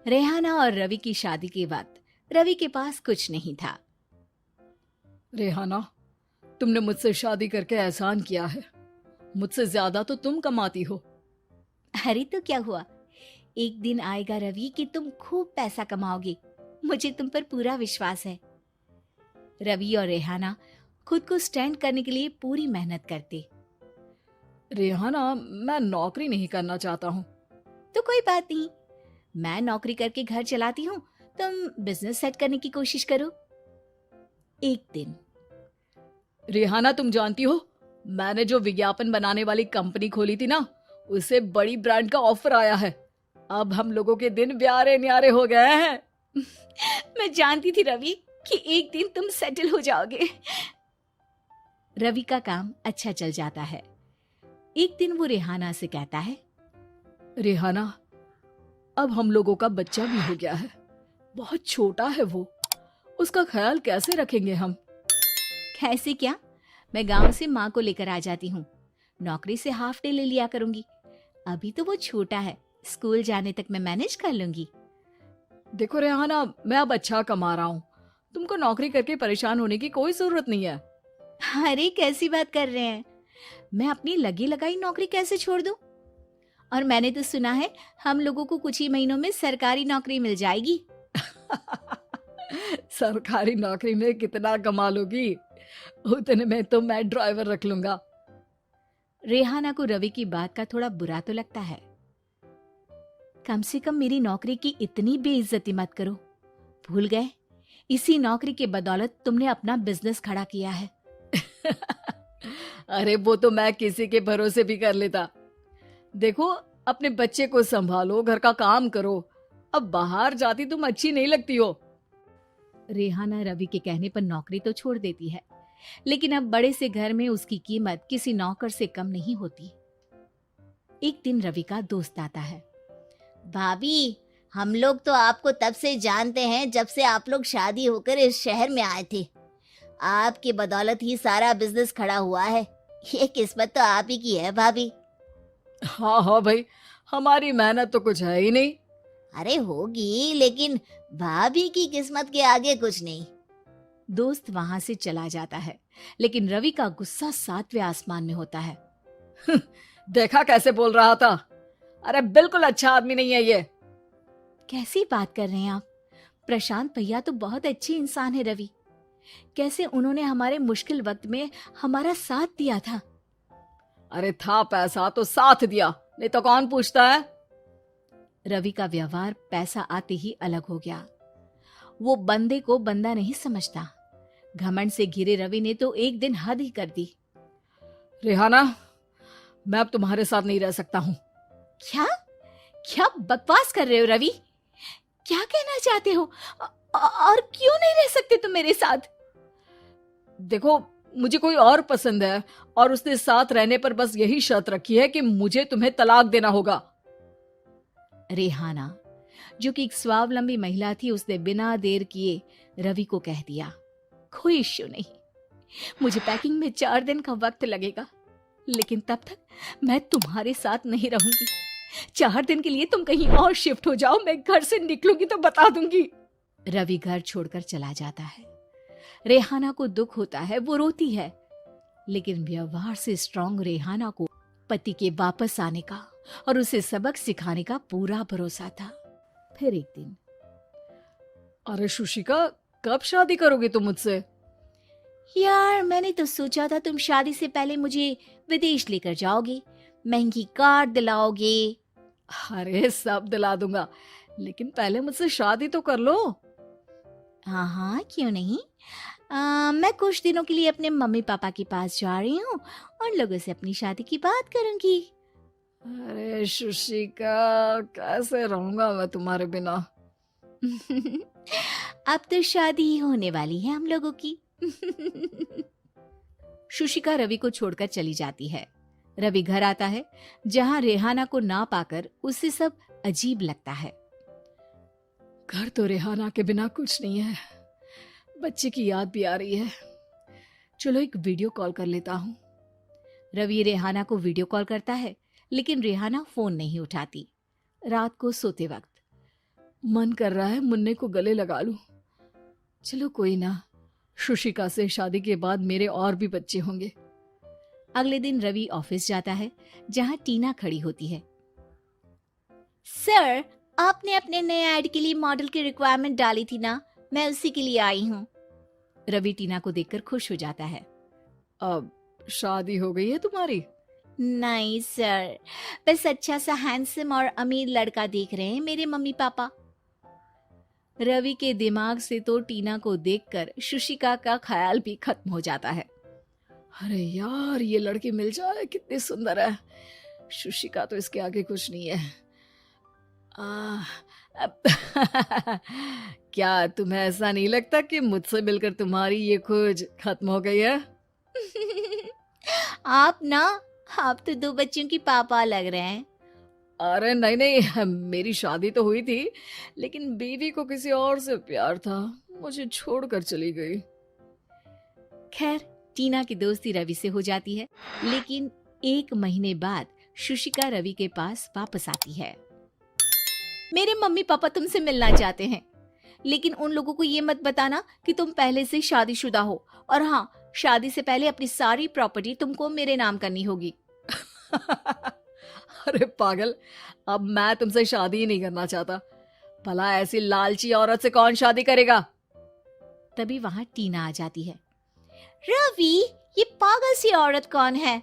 रेहाना और रवि की शादी के वक्त रवि के पास कुछ नहीं था। रेहाना, तुमने मुझसे शादी करके एहसान किया है। मुझसे ज्यादा तो तुम कमाती हो। अरे तो क्या हुआ, एक दिन आएगा रवि कि तुम खूब पैसा कमाओगे। मुझे तुम पर पूरा विश्वास है। रवि और रेहाना खुद को स्टैंड करने के लिए पूरी मेहनत करते। रेहाना, मैं नौकरी नहीं करना चाहता हूँ। तो कोई बात नहीं, मैं नौकरी करके घर चलाती हूँ, तुम बिजनेस सेट करने की कोशिश करो। एक दिन रेहाना, तुम जानती हो, मैंने जो विज्ञापन बनाने वाली कंपनी खोली थी ना, उसे बड़ी ब्रांड का ऑफर आया है। अब हम लोगों के दिन प्यारे न्यारे हो गए हैं। मैं जानती थी रवि कि एक दिन तुम सेटल हो जाओगे। रवि का काम अच्छा चल जाता है। एक दिन वो रेहाना से कहता है, रेहाना, अब हम लोगों का बच्चा भी हो गया है। बहुत छोटा है वो। उसका ख्याल कैसे रखेंगे हम? कैसे क्या, मैं गांव से माँ को लेकर आ जाती हूँ। नौकरी से हाफ डे ले लिया करूंगी। अभी तो वो छोटा है, स्कूल जाने तक मैं मैनेज कर लूंगी। देखो रेहाना, मैं अब अच्छा कमा रहा हूँ। तुमको नौकरी करके परेशान होने की कोई जरूरत नहीं है। अरे कैसी बात कर रहे हैं, मैं अपनी लगी लगाई नौकरी कैसे छोड़ दूं? और मैंने तो सुना है हम लोगों को कुछ ही महीनों में सरकारी नौकरी मिल जाएगी। सरकारी नौकरी में कितना कमा लोगी? उतने में तो मैं ड्राइवर रख लूंगा। रेहाना को रवि की बात का थोड़ा बुरा तो लगता है। कम से कम मेरी नौकरी की इतनी बेइज्जती मत करो। भूल गए, इसी नौकरी के बदौलत तुमने अपना बिजनेस खड़ा किया है। अरे वो तो मैं किसी के भरोसे भी कर लेता। देखो, अपने बच्चे को संभालो, घर का काम करो। अब बाहर जाती तुम अच्छी नहीं लगती हो। रेहाना रवि के कहने पर नौकरी तो छोड़ देती है, लेकिन अब बड़े से घर में उसकी कीमत किसी नौकर से कम नहीं होती। एक दिन रवि का दोस्त आता है। भाभी, हम लोग तो आपको तब से जानते हैं जब से आप लोग शादी होकर इस शहर में आए थे। आपकी बदौलत ही सारा बिजनेस खड़ा हुआ है। ये किस्मत तो आप ही की है भाभी। हाँ हाँ भाई, हमारी मेहनत तो कुछ है ही नहीं। अरे होगी, लेकिन भाभी की किस्मत के आगे कुछ नहीं। दोस्त वहां से चला जाता है, लेकिन रवि का गुस्सा सातवें आसमान में होता है। देखा कैसे बोल रहा था? अरे बिल्कुल अच्छा आदमी नहीं है ये। कैसी बात कर रहे हैं आप? प्रशांत भैया तो बहुत अच्छे इंसान है रवि। कैसे उन्होंने हमारे मुश्किल वक्त में हमारा साथ दिया था। अरे था पैसा तो साथ दिया, नहीं तो कौन पूछता है? रवि का व्यवहार पैसा आते ही अलग हो गया। वो बंदे को बंदा नहीं समझता। घमंड से घिरे रवि ने तो एक दिन हद ही कर दी। रेहाना, मैं अब तुम्हारे साथ नहीं रह सकता हूँ। क्या क्या बकवास कर रहे हो रवि? क्या कहना चाहते हो? और क्यों नहीं रह सकते तुम मेरे साथ? देखो, मुझे कोई और पसंद है और उसने साथ रहने पर बस यही शर्त रखी है कि मुझे तुम्हें तलाक देना होगा। रेहाना, जो कि एक स्वावलंबी महिला थी, उसने बिना देर किए रवि को कह दिया, कोई इश्यू नहीं, मुझे पैकिंग में 4 दिन का वक्त लगेगा, लेकिन तब तक मैं तुम्हारे साथ नहीं रहूंगी। 4 दिन के लिए तुम कहीं और शिफ्ट हो जाओ, मैं घर से निकलूंगी तो बता दूंगी। रवि घर छोड़कर चला जाता है। रेहाना को दुख होता है, वो रोती है, लेकिन व्यवहार से स्ट्रांग रेहाना को पति के वापस आने का और उसे सबक सिखाने का पूरा भरोसा था। फिर एक दिन, अरे शुशिका, कब शादी करोगे तुम मुझसे? यार मैंने तो सोचा था तुम शादी से पहले मुझे विदेश लेकर जाओगे, महंगी कार दिलाओगे। अरे सब दिला दूंगा, लेकिन पहले मुझसे शादी तो कर लो। हाँ हाँ, क्यों नहीं। मैं कुछ दिनों के लिए अपने मम्मी पापा के पास जा रही हूँ और लोगों से अपनी शादी की बात करूंगी। अरे शुशिका, कैसे रहूंगा मैं तुम्हारे बिना? अब तो शादी ही होने वाली है हम लोगों की। शुशिका रवि को छोड़कर चली जाती है। रवि घर आता है, जहां रेहाना को ना पाकर उसे सब अजीब लगता है। घर तो रेहाना के बिना कुछ नहीं है। बच्चे की याद भी आ रही है। चलो एक वीडियो कॉल कर लेता हूँ। रवि रेहाना को वीडियो कॉल करता है, लेकिन रेहाना फोन नहीं उठाती। रात को सोते वक्त मन कर रहा है मुन्ने को गले लगा लूं। चलो कोई ना, शुशिका से शादी के बाद मेरे और भी बच्चे होंगे। अगले दिन रवि ऑफिस जाता है जहां टीना खड़ी होती है। सर, आपने अपने नए ऐड के लिए मॉडल की रिक्वायरमेंट डाली थी ना, मैं उसी के लिए आई हूँ। रवि टीना को देखकर खुश हो जाता है। अब शादी हो गई है तुम्हारी? नहीं सर, बस अच्छा सा हैंडसम और अमीर लड़का देख रहे हैं मेरे मम्मी पापा। रवि के दिमाग से तो टीना को देखकर शुशिका का ख्याल भी खत्म हो जाता है। अरे यार, ये लड़की मिल जाए कितनी सुंदर है। शुशिका तो इसके आगे कुछ नहीं है। क्या तुम्हें ऐसा नहीं लगता कि मुझसे मिलकर तुम्हारी ये खोज खत्म हो गई है? आप तो 2 बच्चों की पापा लग रहे हैं। अरे नहीं नहीं, मेरी शादी तो हुई थी, लेकिन बीवी को किसी और से प्यार था, मुझे छोड़कर चली गई। खैर, टीना की दोस्ती रवि से हो जाती है, लेकिन 1 महीने बाद शुशिका रवि के पास वापस आती है। मेरे मम्मी पापा तुमसे मिलना चाहते हैं, लेकिन उन लोगों को ये मत बताना कि तुम पहले से शादीशुदा हो, और हाँ, शादी से पहले अपनी सारी प्रॉपर्टी तुमको मेरे नाम करनी होगी। अरे पागल, अब मैं तुमसे शादी ही नहीं करना चाहता। भला ऐसी लालची औरत से कौन शादी करेगा? तभी वहां टीना आ जाती है। रवि, ये पागल सी औरत कौन है?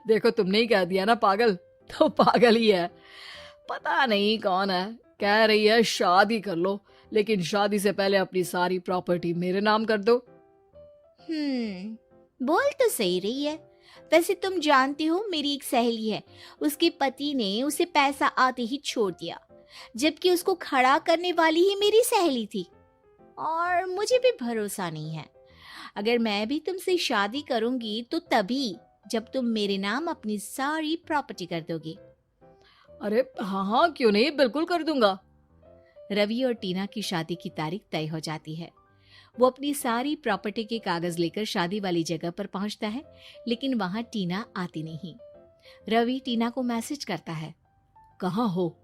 देखो, तुमने ही कह दिया ना पागल, तो पागल ही है। पता नहीं कौन है, कह रही है शादी कर लो, लेकिन शादी से पहले अपनी सारी प्रॉपर्टी मेरे नाम कर दो। बोल तो सही रही है। वैसे तुम जानती हो, मेरी एक सहेली है, उसके पति ने उसे पैसा आते ही छोड़ दिया, जबकि उसको खड़ा करने वाली ही मेरी सहेली थी। और मुझे भी भरोसा नहीं है। अगर मैं भी तुमसे शादी करूंगी तो तभी जब तुम मेरे नाम अपनी सारी प्रॉपर्टी कर दोगे। अरे हाँ हाँ, क्यों नहीं, बिल्कुल कर दूंगा। रवि और टीना की शादी की तारीख तय हो जाती है। वो अपनी सारी प्रॉपर्टी के कागज लेकर शादी वाली जगह पर पहुंचता है, लेकिन वहां टीना आती नहीं। रवि टीना को मैसेज करता है। कहाँ हो?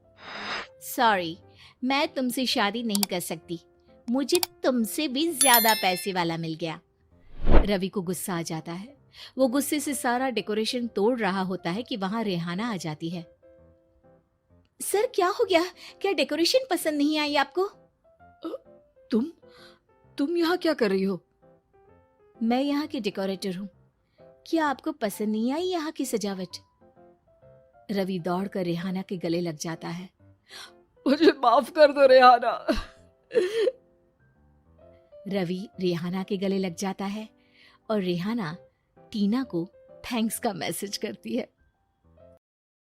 सॉरी, मैं तुमसे शादी नहीं कर सकती, मुझे तुमसे भी ज्यादा पैसे वाला मिल गया। रवि को गुस्सा आ जाता है। वो गुस्से से सारा डेकोरेशन तोड़ रहा होता है कि वहां रेहाना आ जाती है। सर, क्या हो गया? क्या डेकोरेशन पसंद नहीं आई आपको? तुम यहाँ क्या कर रही हो? मैं यहाँ की डेकोरेटर हूँ। क्या आपको पसंद नहीं आई यहाँ की सजावट? रवि दौड़कर रेहाना के गले लग जाता है। मुझे माफ कर दो रेहाना। रवि रेहाना के गले लग जाता है और रेहाना टीना को थैंक्स का मैसेज करती है।